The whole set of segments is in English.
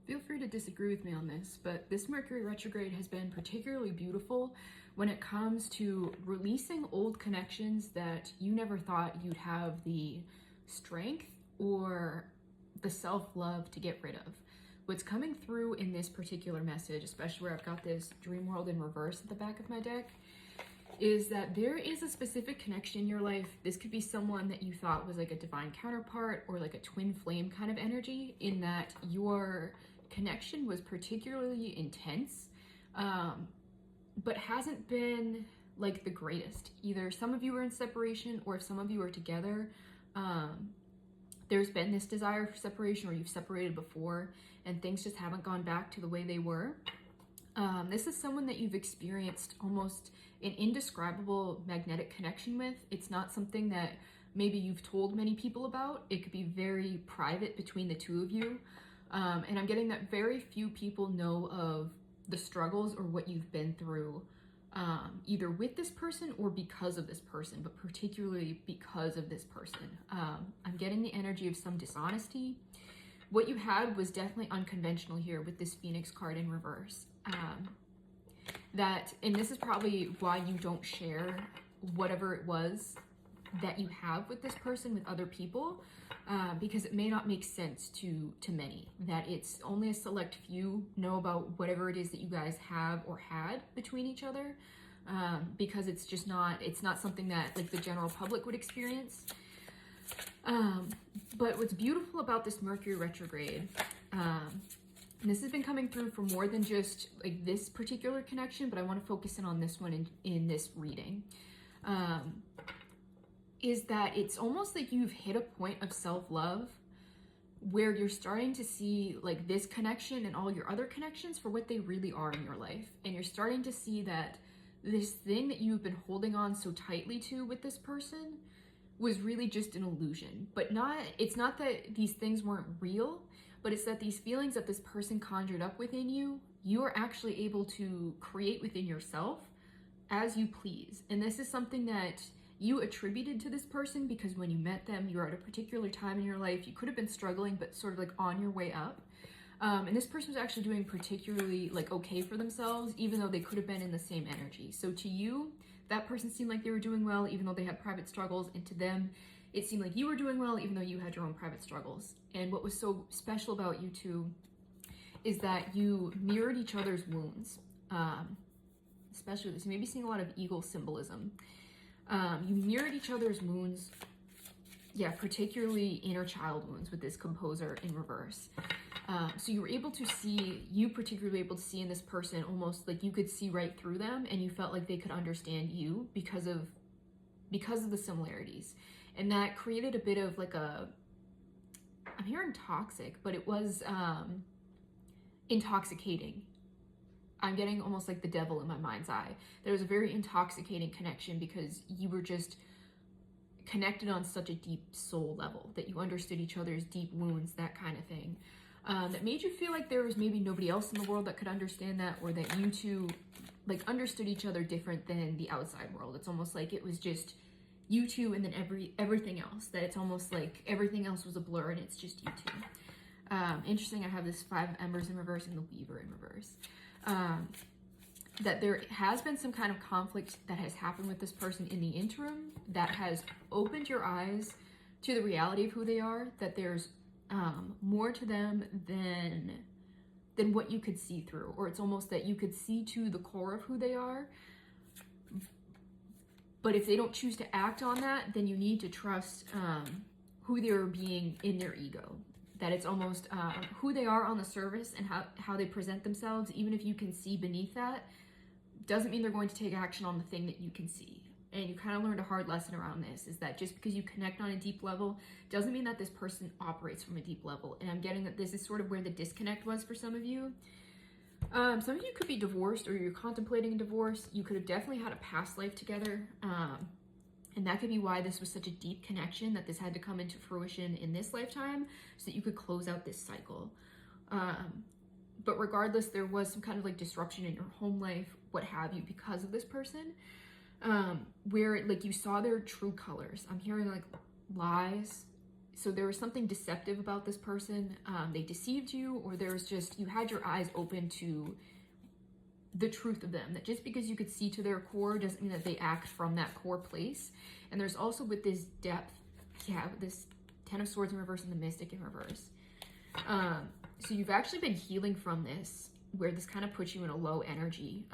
Feel free to disagree with me on this, but this Mercury retrograde has been particularly beautiful when it comes to releasing old connections that you never thought you'd have the strength or the self-love to get rid of. What's coming through in this particular message, especially where I've got this dream world in reverse at the back of my deck, is that there is a specific connection in your life. This could be someone that you thought was like a divine counterpart or like a twin flame kind of energy, in that your connection was particularly intense, but hasn't been like the greatest. Either some of you were in separation, or if some of you are together, there's been this desire for separation, or you've separated before and things just haven't gone back to the way they were. This is someone that you've experienced almost an indescribable magnetic connection with. It's not something that maybe you've told many people about. It could be very private between the two of you. And I'm getting that very few people know of the struggles or what you've been through, either with this person or because of this person, but particularly because of this person. I'm getting the energy of some dishonesty. What you had was definitely unconventional here with this Phoenix card in reverse. And this is probably why you don't share whatever it was that you have with this person with other people, because it may not make sense to many, that it's only a select few know about whatever it is that you guys have or had between each other, because it's not something that like the general public would experience. But what's beautiful about this Mercury retrograde, and this has been coming through for more than just like this particular connection, but I want to focus in on this one in this reading, is that it's almost like you've hit a point of self-love where you're starting to see like this connection and all your other connections for what they really are in your life. And you're starting to see that this thing that you've been holding on so tightly to with this person was really just an illusion. But it's not that these things weren't real, but it's that these feelings that this person conjured up within you, you are actually able to create within yourself as you please. And this is something that you attributed to this person because when you met them, you were at a particular time in your life. You could have been struggling, but sort of like on your way up. And this person was actually doing particularly like okay for themselves, even though they could have been in the same energy. So to you, that person seemed like they were doing well, even though they had private struggles. And to them, it seemed like you were doing well, even though you had your own private struggles. And what was so special about you two is that you mirrored each other's wounds, especially this. You may be seeing a lot of eagle symbolism. You mirrored each other's wounds, yeah, particularly inner child wounds with this composer in reverse. So you were able to see, you particularly able to see in this person almost like you could see right through them, and you felt like they could understand you because of the similarities. And that created a bit of like I'm hearing toxic, but it was intoxicating. I'm getting almost like the devil in my mind's eye. There was a very intoxicating connection because you were just connected on such a deep soul level that you understood each other's deep wounds, that kind of thing. That made you feel like there was maybe nobody else in the world that could understand that, or that you two like understood each other different than the outside world. It's almost like it was just you two and then everything else, that it's almost like everything else was a blur and it's just you two. Interesting, I have this 5 of Embers in reverse and the Weaver in reverse. That there has been some kind of conflict that has happened with this person in the interim that has opened your eyes to the reality of who they are, that there's more to them than what you could see through, or it's almost that you could see to the core of who they are. But if they don't choose to act on that, then you need to trust who they're being in their ego. That it's almost who they are on the surface and how they present themselves, even if you can see beneath that, doesn't mean they're going to take action on the thing that you can see. And you kind of learned a hard lesson around this, is that just because you connect on a deep level doesn't mean that this person operates from a deep level. And I'm getting that this is sort of where the disconnect was for some of you. Some of you could be divorced, or you're contemplating a divorce. You could have definitely had a past life together. And that could be why this was such a deep connection, that this had to come into fruition in this lifetime so that you could close out this cycle. But regardless, there was some kind of like disruption in your home life, what have you, because of this person, where like you saw their true colors. I'm hearing like lies, So there was something deceptive about this person. They deceived you, or there was just, you had your eyes open to the truth of them, that just because you could see to their core doesn't mean that they act from that core place. And there's also with this depth, with this Ten of Swords in reverse and the Mystic in reverse. So you've actually been healing from this, where this kind of puts you in a low energy.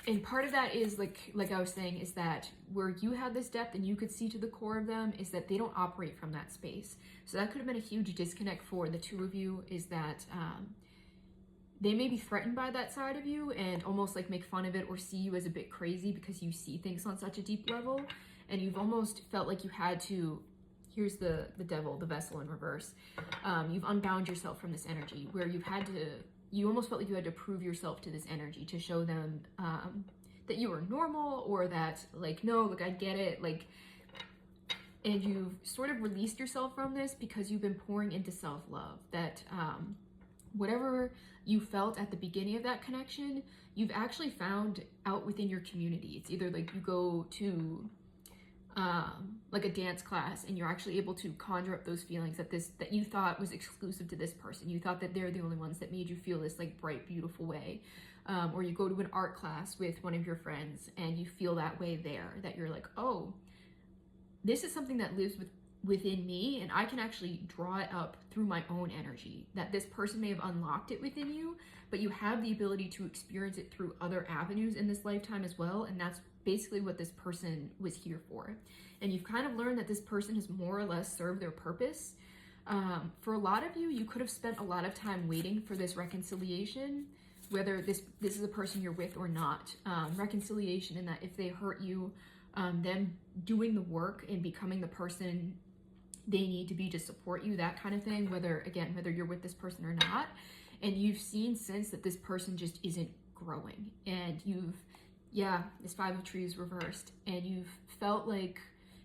And part of that is, like I was saying, is that where you had this depth and you could see to the core of them, is that they don't operate from that space. So that could have been a huge disconnect for the two of you, is that they may be threatened by that side of you and almost like make fun of it or see you as a bit crazy because you see things on such a deep level. And you've almost felt like you had to, here's the devil, the vessel in reverse. You've unbound yourself from this energy, where you almost felt like you had to prove yourself to this energy to show them that you were normal, or that like, no, look, I get it. Like, and you've sort of released yourself from this because you've been pouring into self-love. That whatever you felt at the beginning of that connection, you've actually found out within your community. It's either like you go to like a dance class and you're actually able to conjure up those feelings that you thought was exclusive to this person. You thought that they're the only ones that made you feel this like bright, beautiful way. Or you go to an art class with one of your friends and you feel that way there, that you're like, oh, this is something that lives within me, and I can actually draw it up through my own energy. That this person may have unlocked it within you, but you have the ability to experience it through other avenues in this lifetime as well. And that's basically what this person was here for. And you've kind of learned that this person has more or less served their purpose. For a lot of you, you could have spent a lot of time waiting for this reconciliation, whether this is a person you're with or not. Reconciliation in that if they hurt you, them doing the work and becoming the person they need to be to support you, that kind of thing, whether you're with this person or not. And you've seen since that this person just isn't growing, and this Five of Trees reversed, and you've felt like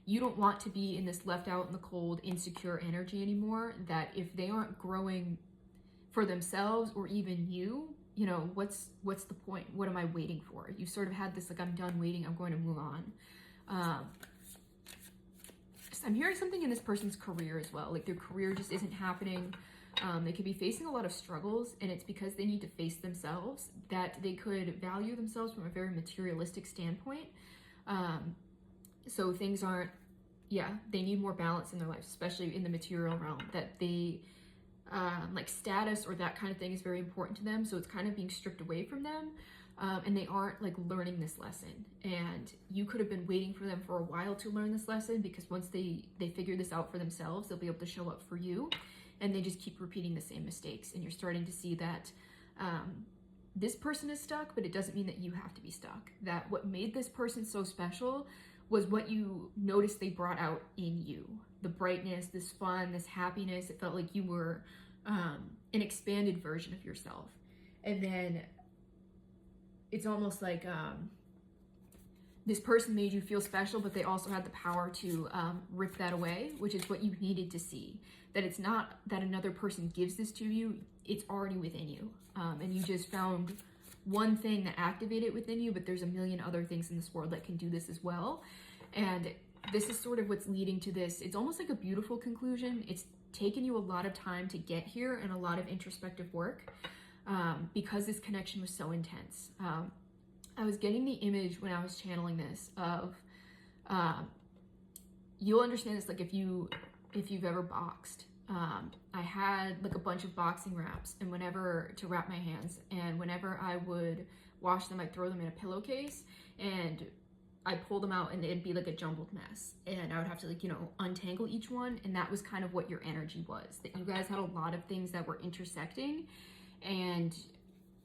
you don't want to be in this left out in the cold, insecure energy anymore. That if they aren't growing for themselves or even you, what's the point? What am I waiting for? You sort of had this like, I'm done waiting, I'm going to move on. I'm hearing something in this person's career as well. Like their career just isn't happening. They could be facing a lot of struggles, and it's because they need to face themselves, that they could value themselves from a very materialistic standpoint. So things aren't, they need more balance in their life, especially in the material realm, that they, like status or that kind of thing is very important to them. So it's kind of being stripped away from them. And they aren't like learning this lesson, and you could have been waiting for them for a while to learn this lesson, because once they figure this out for themselves, they'll be able to show up for you, and they just keep repeating the same mistakes. And you're starting to see that this person is stuck, but it doesn't mean that you have to be stuck. That what made this person so special was what you noticed they brought out in you. The brightness, this fun, this happiness. It felt like you were an expanded version of yourself. And then it's almost like this person made you feel special, but they also had the power to rip that away, which is what you needed to see. That it's not that another person gives this to you, it's already within you. And you just found one thing that activated it within you, but there's a million other things in this world that can do this as well. And this is sort of what's leading to this. It's almost like a beautiful conclusion. It's taken you a lot of time to get here and a lot of introspective work. Because this connection was so intense. I was getting the image when I was channeling this of, you'll understand this, like if you've ever boxed. I had like a bunch of boxing wraps, and to wrap my hands, and whenever I would wash them, I'd throw them in a pillowcase, and I'd pull them out and it'd be like a jumbled mess, and I would have to untangle each one. And that was kind of what your energy was, that you guys had a lot of things that were intersecting, and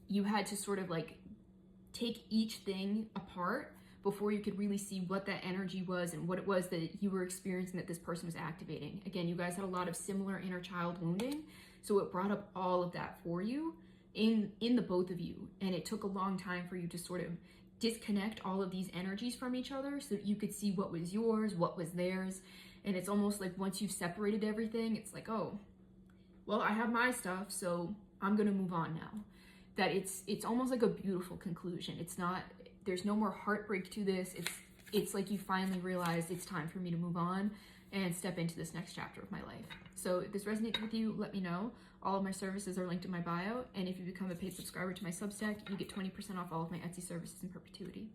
you had to sort of like take each thing apart before you could really see what that energy was and what it was that you were experiencing that this person was activating. Again, you guys had a lot of similar inner child wounding, so it brought up all of that for you in the both of you. And it took a long time for you to sort of disconnect all of these energies from each other so that you could see what was yours, what was theirs. And it's almost like once you've separated everything, it's like, oh, well, I have my stuff, so I'm gonna move on now. That it's almost like a beautiful conclusion. It's not, there's no more heartbreak to this. It's like you finally realized it's time for me to move on. and step into this next chapter of my life. So if this resonates with you, let me know. All of my services are linked in my bio, and if you become a paid subscriber to my Substack, you get 20% off all of my Etsy services in perpetuity.